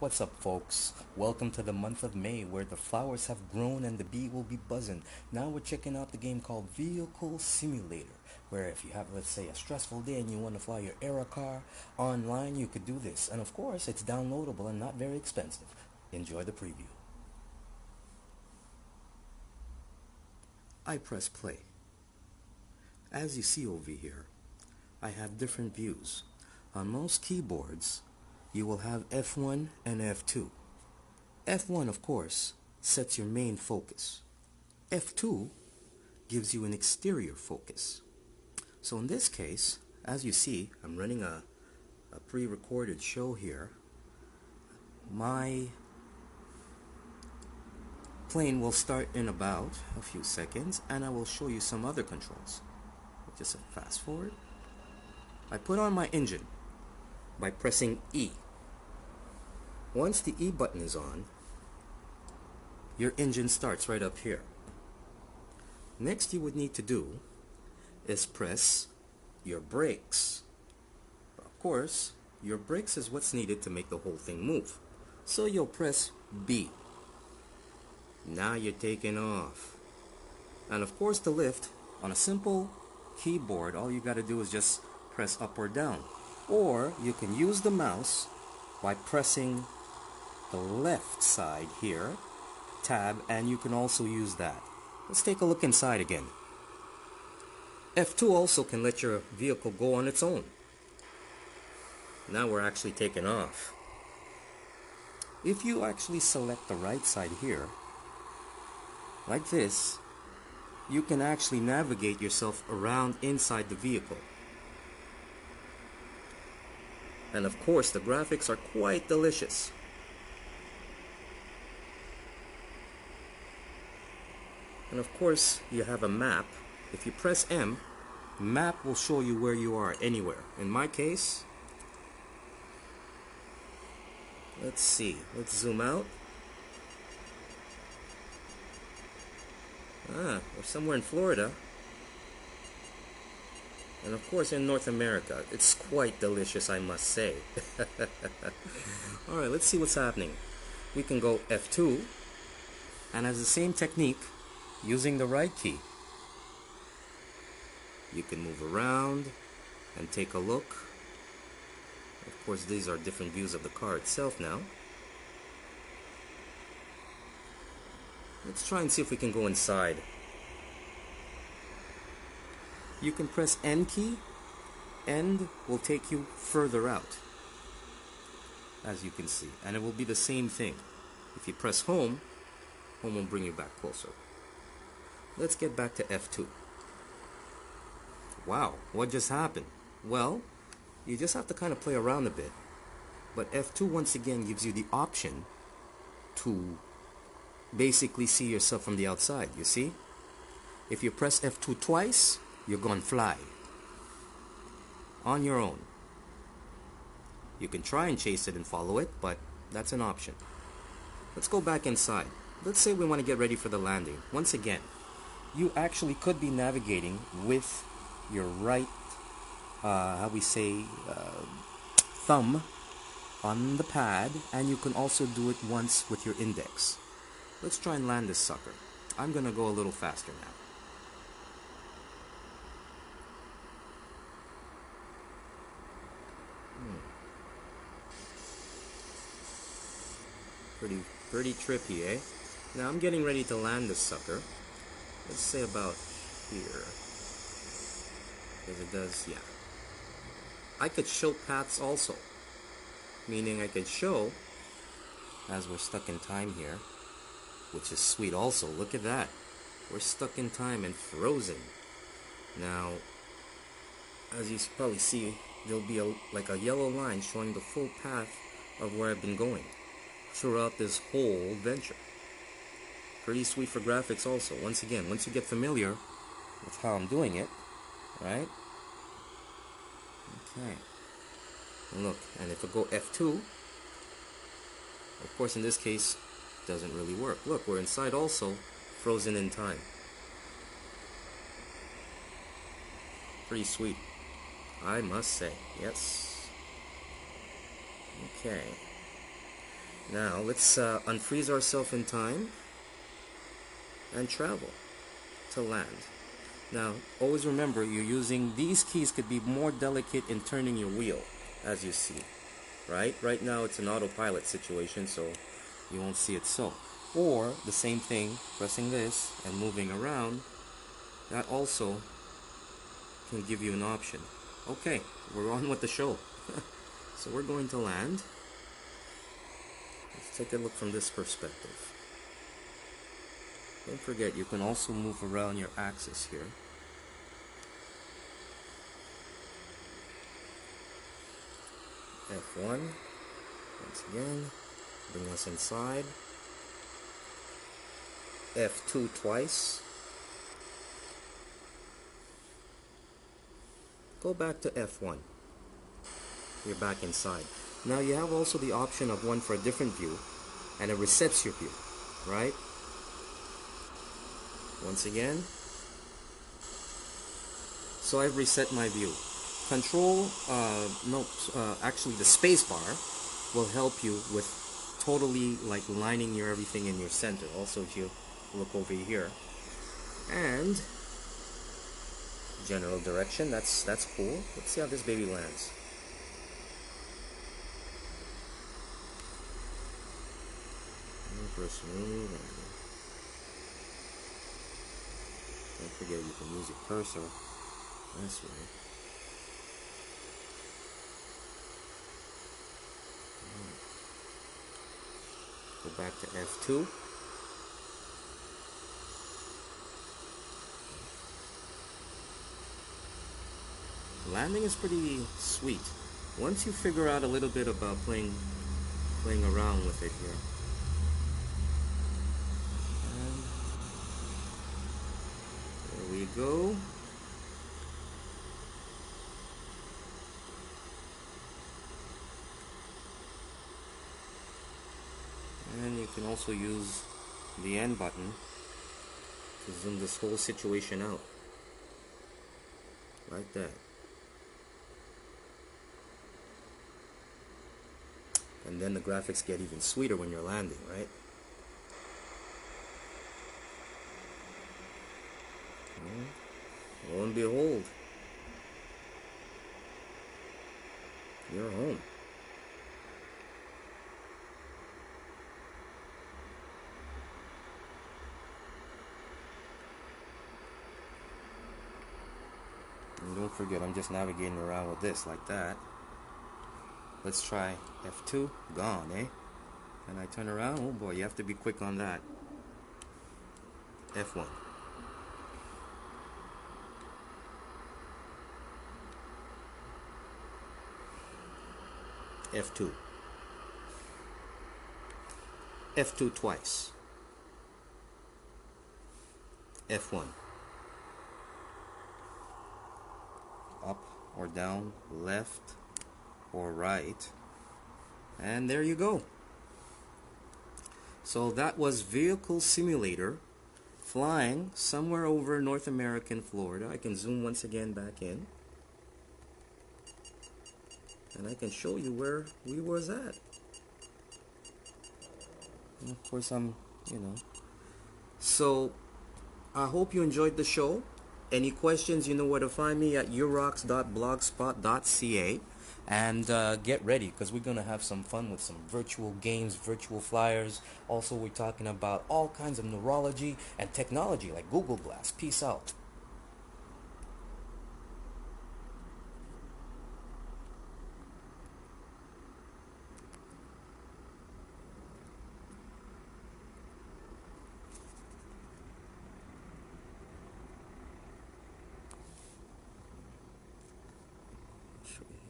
What's up, folks? Welcome to the month of May where the flowers have grown and the bee will be buzzing. Now we're checking out the game called Vehicle Simulator, where if you have, let's say, a stressful day and you want to fly your era car online, you could do this. And of course, it's downloadable and not very expensive. Enjoy the preview. I press play. As you see over here, I have different views. On most keyboards, you will have F1 and F2. F1, of course, sets your main focus. F2 gives you an exterior focus. So in this case, as you see, I'm running a pre-recorded show here. My plane will start in about a few seconds, and I will show you some other controls. Just fast forward. I put on my engine by pressing E. Once the E button is on, your engine starts right up here. Next you would need to do is press your brakes. Of course, your brakes is what's needed to make the whole thing move. So you'll press B. Now you're taking off. And of course the lift, on a simple keyboard, all you got to do is just press up or down. Or you can use the mouse by pressing the left side here, tab, and you can also use that. Let's take a look inside again. F2 also can let your vehicle go on its own. Now we're actually taking off. If you actually select the right side here, like this, you can actually navigate yourself around inside the vehicle. And of course, the graphics are quite delicious. And of course, you have a map. If you press M, map will show you where you are anywhere. In my case, let's see, let's zoom out. We're somewhere in Florida. And of course in North America. It's quite delicious, I must say. Alright, let's see what's happening. We can go F2, and as the same technique, using the right key, you can move around and take a look. Of course, these are different views of the car itself now. Let's try and see if we can go inside. You can press N key. End will take you further out, as you can see, and it will be the same thing. If you press home, home will bring you back closer. Let's get back to F2. Wow, what just happened? Well, you just have to kind of play around a bit. But F2 once again gives you the option to basically see yourself from the outside, you see? If you press F2 twice, you're going to fly on your own. You can try and chase it and follow it, but that's an option. Let's go back inside. Let's say we want to get ready for the landing. Once again, you actually could be navigating with your right, thumb on the pad, and you can also do it once with your index. Let's try and land this sucker. I'm going to go a little faster now. Pretty trippy, eh? Now I'm getting ready to land this sucker. Let's say about here. Because it does, yeah. I could show paths also. Meaning I could show, as we're stuck in time here, which is sweet also. Look at that. We're stuck in time and frozen. Now, as you probably see, there'll be like a yellow line showing the full path of where I've been going throughout this whole venture. Pretty sweet for graphics also. Once again, once you get familiar with how I'm doing it, right? Okay. And look, and if I go F2, of course in this case, it doesn't really work. Look, we're inside also, frozen in time. Pretty sweet, I must say. Yes. Okay. Now let's unfreeze ourselves in time and travel to land. Now always remember, you're using these keys could be more delicate in turning your wheel, as you see. Right now it's an autopilot situation, so you won't see it so. Or the same thing, pressing this and moving around, that also can give you an option. Okay, we're on with the show. So we're going to land. Let's take a look from this perspective. Don't forget, you can also move around your axis here. F1, once again, bring us inside. F2 twice. Go back to F1. You're back inside. Now you have also the option of one for a different view, and it resets your view, right? Once again. So I've reset my view. Control, actually the space bar will help you with totally like lining your everything in your center. Also, if you look over here, and general direction, that's cool. Let's see how this baby lands. Smooth. Don't forget, you can use your cursor this way. Go back to F2. Landing is pretty sweet once you figure out a little bit about playing around with it here. And there we go. And you can also use the N button to zoom this whole situation out. Like that. And then the graphics get even sweeter when you're landing, right? Lo and behold, you're home. And don't forget, I'm just navigating around with this like that. Let's try F2. Gone, eh? And I turn around. Oh boy, you have to be quick on that. F1. F2. F2 twice. F1. Up or down, left or right. And there you go. So that was Vehicle Simulator flying somewhere over North American Florida. I can zoom once again back in. And I can show you where we was at. And of course So I hope you enjoyed the show. Any questions, you know where to find me at urocks.blogspot.ca. And get ready, because we're going to have some fun with some virtual games, virtual flyers. Also, we're talking about all kinds of neurology and technology like Google Glass. Peace out. Show you.